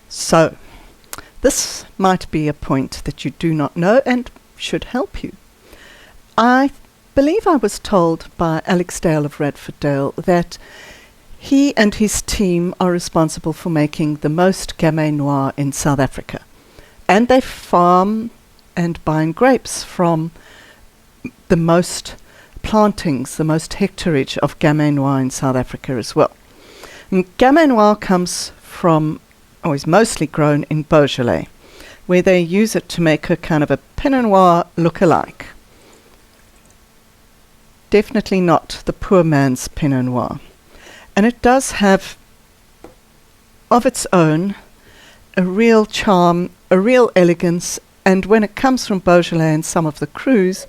So, this might be a point that you do not know and should help you. I believe I was told by Alex Dale of Radford Dale that he and his team are responsible for making the most Gamay Noir in South Africa. And they farm and bind grapes from the most plantings, the most hectarage of Gamay Noir in South Africa as well. And Gamay Noir comes from, or is mostly grown in Beaujolais, where they use it to make a kind of a Pinot Noir look-alike. Definitely not the poor man's Pinot Noir. And it does have, of its own, a real charm, a real elegance, and when it comes from Beaujolais and some of the crus,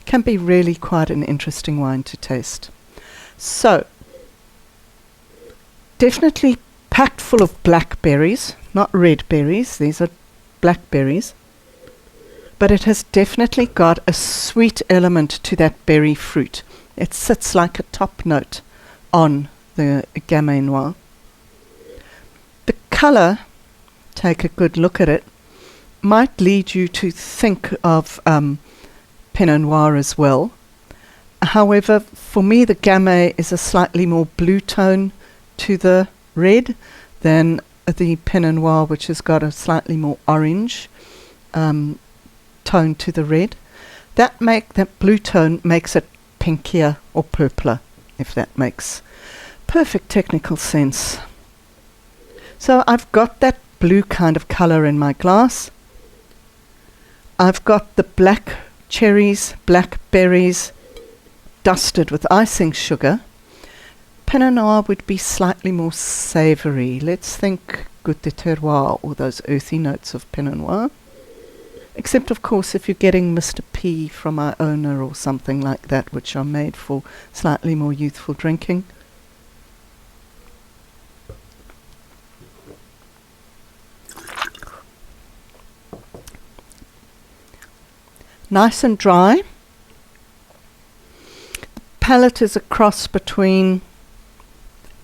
can be really quite an interesting wine to taste. So, definitely packed full of blackberries, not red berries, these are blackberries. But it has definitely got a sweet element to that berry fruit. It sits like a top note on the Gamay Noir. The colour, take a good look at it, might lead you to think of Pinot Noir as well. However, for me the Gamay is a slightly more blue tone to the red than the Pinot Noir, which has got a slightly more orange tone to the red. That blue tone makes it pinkier or purpler, if that makes perfect technical sense. So I've got that blue kind of colour in my glass. I've got the black cherries, blackberries dusted with icing sugar. Pinot Noir would be slightly more savoury. Let's think Good de Terroir, or those earthy notes of Pinot Noir. Except, of course, if you're getting Mr. P from Iona or something like that, which are made for slightly more youthful drinking. Nice and dry. The palate is a cross between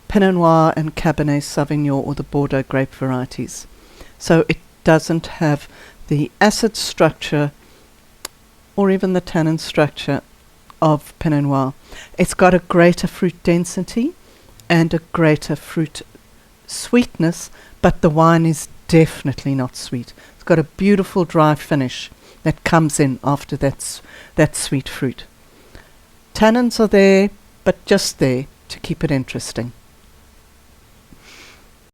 Pinot Noir and Cabernet Sauvignon, or the Bordeaux grape varieties. So it doesn't have the acid structure or even the tannin structure of Pinot Noir. It's got a greater fruit density and a greater fruit sweetness, but the wine is definitely not sweet. It's got a beautiful dry finish that comes in after that sweet fruit. Tannins are there, but just there to keep it interesting.